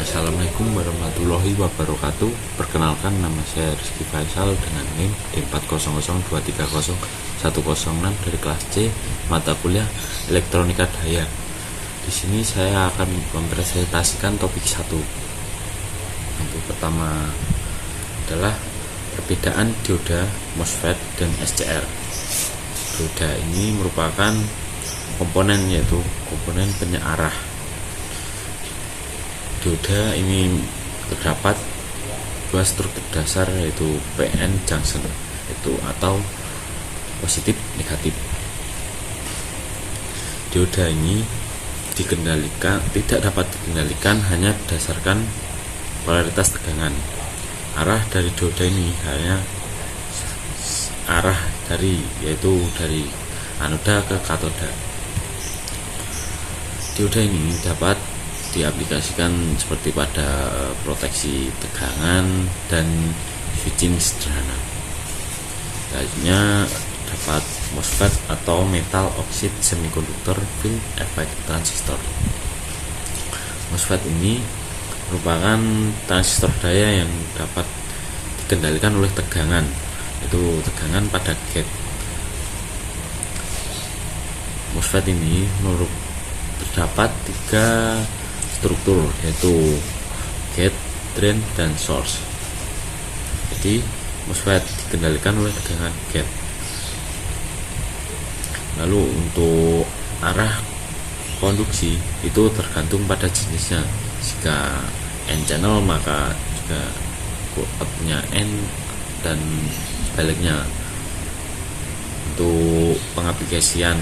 Assalamualaikum warahmatullahi wabarakatuh. Perkenalkan, nama saya Rizky Faisal dengan NIM D400230106 dari kelas C mata kuliah Elektronika Daya. Di sini saya akan mempresentasikan topik 1. Untuk pertama adalah perbedaan dioda, MOSFET, dan SCR. Dioda ini merupakan komponen, yaitu komponen penyearah. Dioda ini terdapat dua struktur dasar, yaitu PN junction atau positif negatif. Dioda ini tidak dapat dikendalikan hanya berdasarkan polaritas tegangan. Arah dari dioda ini hanya yaitu dari anoda ke katoda. Dioda ini dapat diaplikasikan seperti pada proteksi tegangan dan switching sederhana. Selanjutnya dapat MOSFET atau metal oxide semiconductor field effect transistor. MOSFET ini merupakan transistor daya yang dapat dikendalikan oleh tegangan, yaitu tegangan pada gate. MOSFET ini terdapat 3 struktur, yaitu gate, drain, dan source. Jadi MOSFET dikendalikan oleh tegangan gate. Lalu untuk arah konduksi itu tergantung pada jenisnya. Jika N channel maka juga outputnya N, dan sebaliknya. Untuk pengaplikasian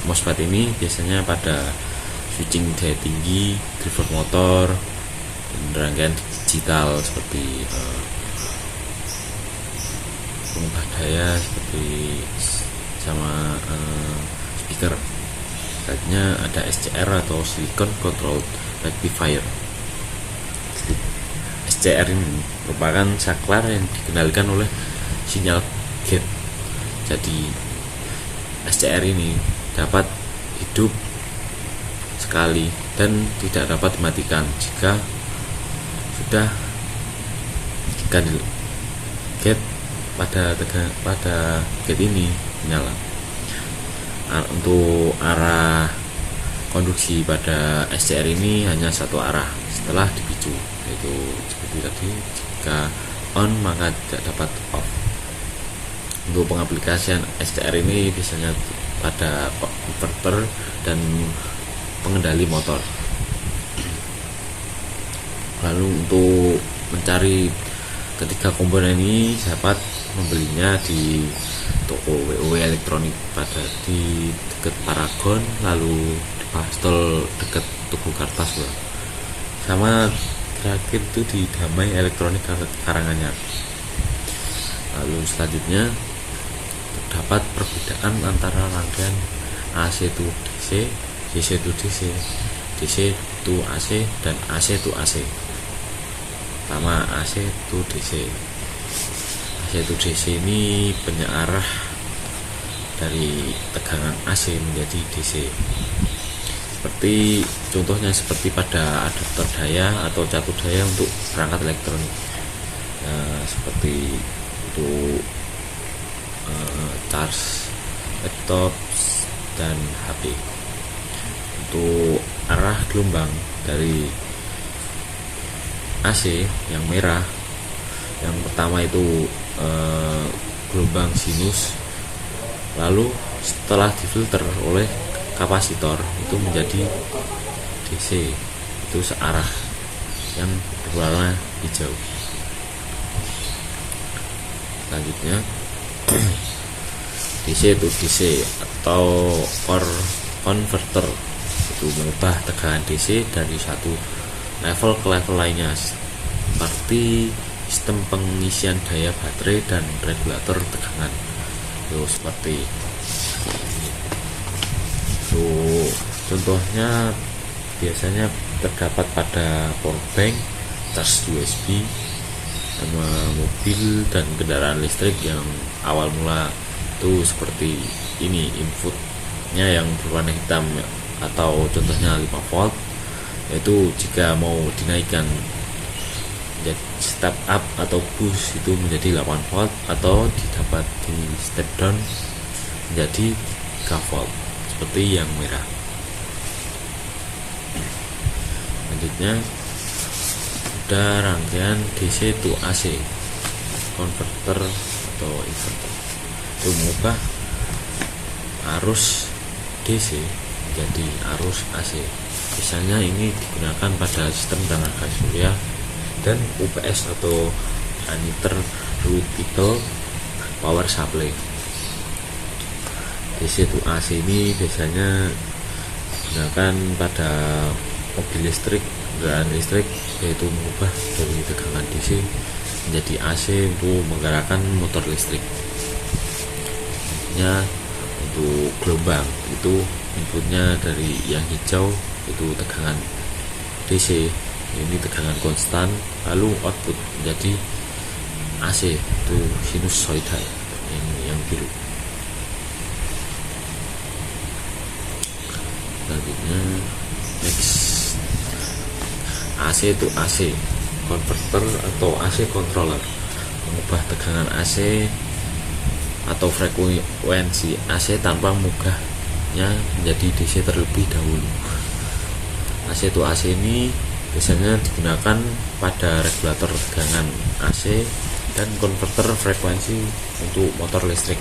MOSFET ini biasanya pada switching daya tinggi, driver motor, dan rangkaian digital seperti pengubah daya seperti sama speaker. Selanjutnya ada SCR atau Silicon Controlled Rectifier. SCR ini merupakan saklar yang dikendalikan oleh sinyal gate. Jadi SCR ini dapat hidup sekali dan tidak dapat dimatikan jika sudah gate pada gate ini menyala. Untuk arah konduksi pada SCR ini hanya satu arah setelah dipicu, yaitu seperti tadi, jika on maka tidak dapat off. Untuk pengaplikasian SCR ini biasanya pada inverter dan pengendali motor. Lalu untuk mencari ketiga komponen ini dapat membelinya di toko WOW elektronik di dekat Paragon, lalu di Pastol dekat Tugu Kartasura, sama terakhir itu di Damai Elektronik Karanganyar. Lalu selanjutnya terdapat perbedaan antara rangkaian AC to DC, DC to DC, DC to AC, dan AC to AC. Pertama, AC to DC. AC to DC ini penyearah dari tegangan AC menjadi DC. Contohnya pada adaptor daya atau catur daya untuk perangkat elektronik, seperti untuk charge laptop dan HP. Untuk arah gelombang dari AC yang merah, yang pertama itu gelombang sinus, lalu setelah difilter oleh kapasitor itu menjadi DC, itu searah yang berwarna hijau. Selanjutnya DC to DC atau converter, itu mengubah tegangan DC dari satu level ke level lainnya, seperti sistem pengisian daya baterai dan regulator tegangan. Seperti itu. Contohnya biasanya terdapat pada powerbank, charge USB, sama mobil dan kendaraan listrik yang awal mula itu seperti ini, inputnya yang berwarna hitam, atau contohnya 5 volt, yaitu jika mau dinaikkan step up atau boost itu menjadi 8 volt, atau didapat di step down menjadi 3 volt seperti yang merah. Selanjutnya ada rangkaian DC to AC converter atau inverter, itu mengubah arus DC menjadi arus AC. Misalnya ini digunakan pada sistem tenaga surya dan UPS atau uninterruptible power supply. DC to AC ini biasanya digunakan pada mobil listrik, kendaraan listrik, yaitu mengubah dari tegangan DC menjadi AC untuk menggerakkan motor listrik. Intinya untuk gelombang itu inputnya dari yang hijau itu tegangan DC, ini tegangan konstan, lalu output menjadi AC itu sinusoidal, yang biru. Selanjutnya next, AC itu AC converter atau AC controller, mengubah tegangan AC atau frekuensi AC tanpa mengubahnya menjadi DC terlebih dahulu. AC to AC ini biasanya digunakan pada regulator tegangan AC dan konverter frekuensi untuk motor listrik.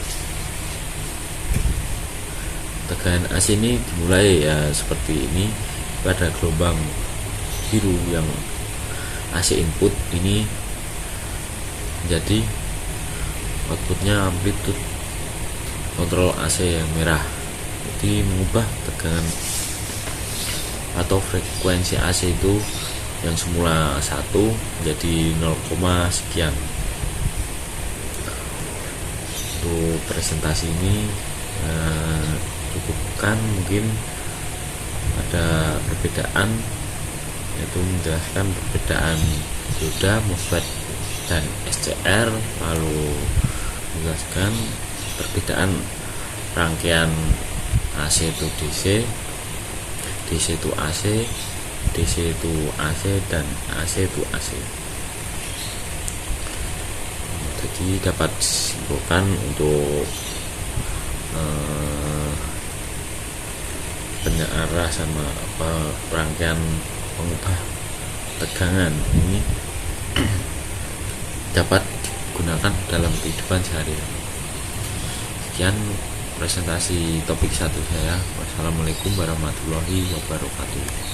Tegangan AC ini dimulai ya seperti ini, pada gelombang biru yang AC input ini menjadi outputnya amplitude kontrol AC yang merah, jadi mengubah tegangan atau frekuensi AC itu yang semula 1 menjadi 0, sekian. Untuk presentasi ini cukupkan, mungkin ada perbedaan, yaitu menjelaskan perbedaan dioda, MOSFET dan SCR, lalu menjelaskan perbedaan rangkaian AC to DC, DC to AC, DC to AC, dan AC to AC. Jadi dapat disimpulkan untuk penyearah sama rangkaian pengubah tegangan ini dapat digunakan dalam kehidupan sehari-hari. Sekian presentasi topik 1 saya. Wassalamualaikum warahmatullahi wabarakatuh.